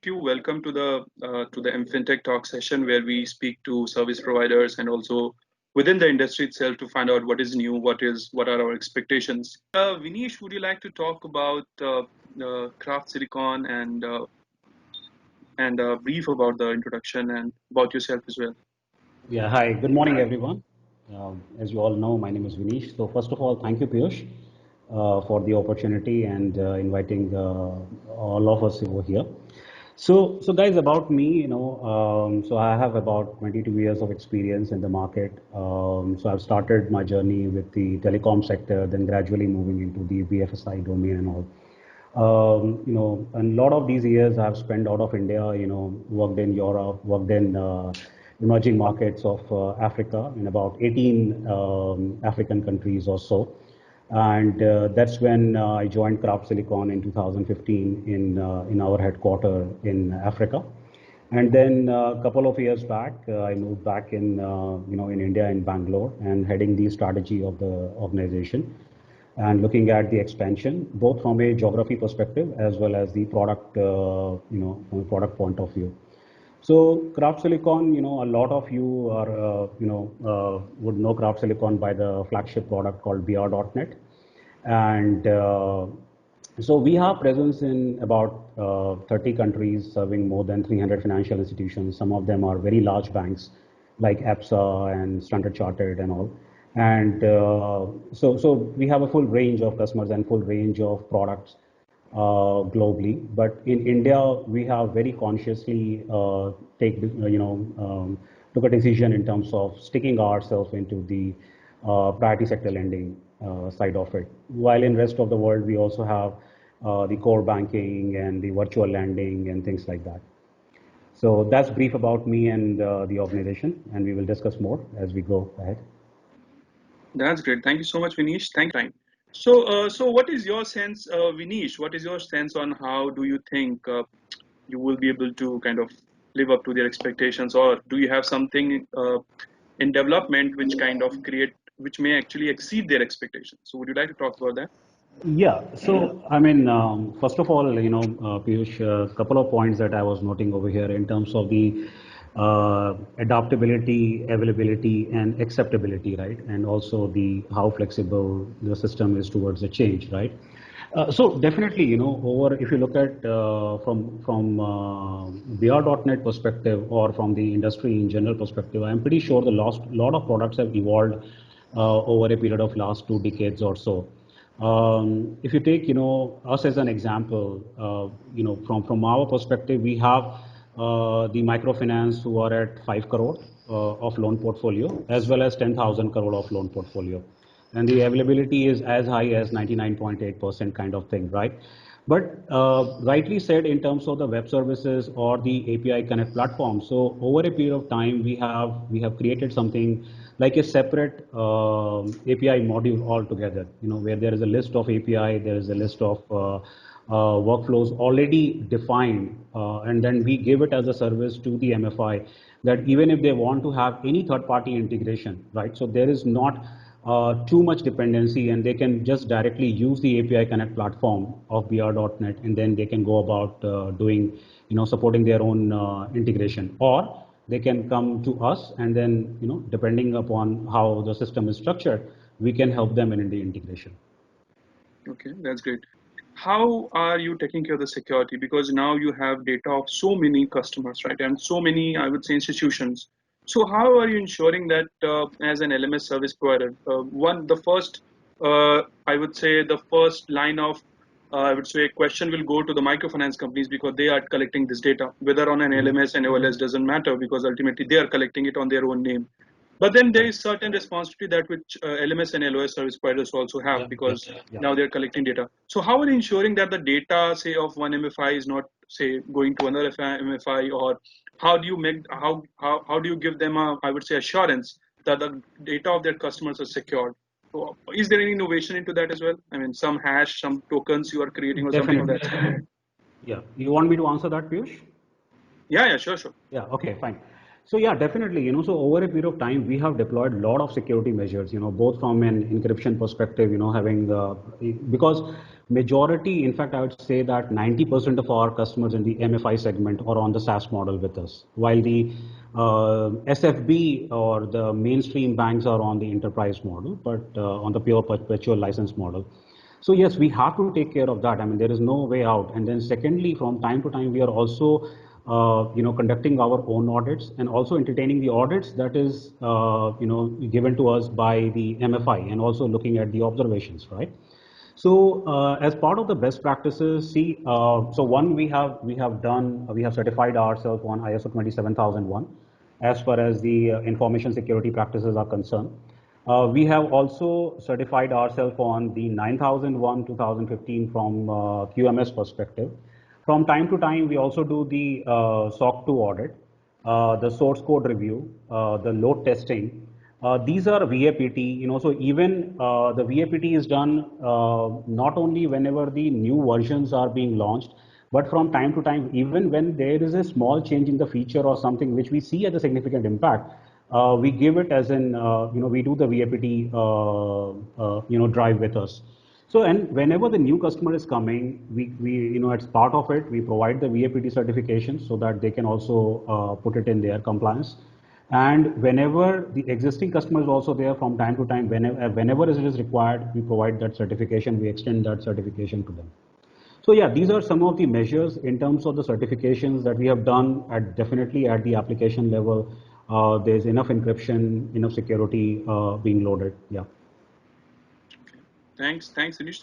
you. Welcome to the MFintech Talk session where we speak to service providers and also within the industry itself to find out what is new, what are our expectations. Vinish, would you like to talk about Craft Silicon and brief about the introduction and about yourself as well? Yeah, hi. Good morning, everyone. As you all know, my name is Vinish. So first of all, thank you, Piyush, for the opportunity and inviting all of us over here. So guys, about me, so I have about 22 years of experience in the market. So I've started my journey with the telecom sector, then gradually moving into the BFSI domain and all. A lot of these years I've spent out of India, worked in Europe, worked in emerging markets of Africa in about 18 African countries or so. And that's when I joined Craft Silicon in 2015 in our headquarter in Africa. And then a couple of years back, I moved back in India in Bangalore and heading the strategy of the organization and looking at the expansion, both from a geography perspective as well as the product, from a product point of view. So Craft Silicon, a lot of you would know Craft Silicon by the flagship product called BR.net. And so we have presence in about 30 countries serving more than 300 financial institutions. Some of them are very large banks like ABSA and Standard Chartered and all. And so we have a full range of customers and full range of products globally. But in India, we have very consciously took a decision in terms of sticking ourselves into the priority sector lending side of it. While in rest of the world, we also have the core banking and the virtual lending and things like that. So that's brief about me and the organization, and we will discuss more as we go ahead. That's great. Thank you so much, Vinish. Thank you for your time. So what is your sense, Vinish? What is your sense on how do you think you will be able to kind of live up to their expectations, or do you have something in development which may actually exceed their expectations? So would you like to talk about that? Yeah. So, I mean, first of all, Piyush, a couple of points that I was noting over here in terms of the adaptability, availability, and acceptability, right? And also the how flexible the system is towards the change, right? So definitely, over if you look at from BR.net perspective or from the industry in general perspective, I'm pretty sure the last lot of products have evolved over a period of last 2 decades or so. If you take, us as an example, from our perspective, we have the microfinance who are at 5 crore of loan portfolio as well as 10,000 crore of loan portfolio. And the availability is as high as 99.8% kind of thing, right? But rightly said in terms of the web services or the API Connect platform. So over a period of time, we have created something like a separate API module altogether. Where there is a list of API, there is a list of workflows already defined, and then we give it as a service to the MFI that even if they want to have any third-party integration, right? So there is not too much dependency, and they can just directly use the API Connect platform of BR.net, and then they can go about doing, supporting their own integration, or they can come to us, and then, depending upon how the system is structured, we can help them in the integration. Okay, that's great. How are you taking care of the security? Because now you have data of so many customers, right? And so many, I would say, institutions. So how are you ensuring that as an LMS service provider, I would say the first line of, I would say, question will go to the microfinance companies because they are collecting this data, whether on an LMS and OLS doesn't matter because ultimately they are collecting it on their own name. But then there is certain responsibility that which LMS and LOS service providers also have because now they're collecting data. So how are you ensuring that the data, say, of one MFI is not, say, going to another MFI, or how do you how do you give them a, I would say, assurance that the data of their customers are secured? So is there any innovation into that as well? I mean, some hash, some tokens you are creating or something of Definitely. that. Yeah. You want me to answer that, Piyush? Yeah, sure. Yeah, okay, fine. So yeah, definitely, so over a period of time, we have deployed a lot of security measures, both from an encryption perspective, having, because majority, in fact, I would say that 90% of our customers in the MFI segment are on the SaaS model with us, while the SFB or the mainstream banks are on the enterprise model, but on the pure perpetual license model. So yes, we have to take care of that. I mean, there is no way out. And then secondly, from time to time, we are also, conducting our own audits and also entertaining the audits that is, given to us by the MFI and also looking at the observations, right? So as part of the best practices, see, so one we have certified ourselves on ISO 27001 as far as the information security practices are concerned. We have also certified ourselves on the 9001 2015 from QMS perspective. From time to time, we also do the SOC 2 audit, the source code review, the load testing. These are VAPT, so even the VAPT is done not only whenever the new versions are being launched, but from time to time, even when there is a small change in the feature or something which we see as a significant impact, we give it as in, we do the VAPT, drive with us. So, and whenever the new customer is coming, as part of it, we provide the VAPT certification so that they can also put it in their compliance. And whenever the existing customer is also there from time to time, whenever it is required, we provide that certification, we extend that certification to them. So yeah, these are some of the measures in terms of the certifications that we have done at definitely at the application level. There's enough encryption, enough security being loaded. Yeah. Thanks, Anish. So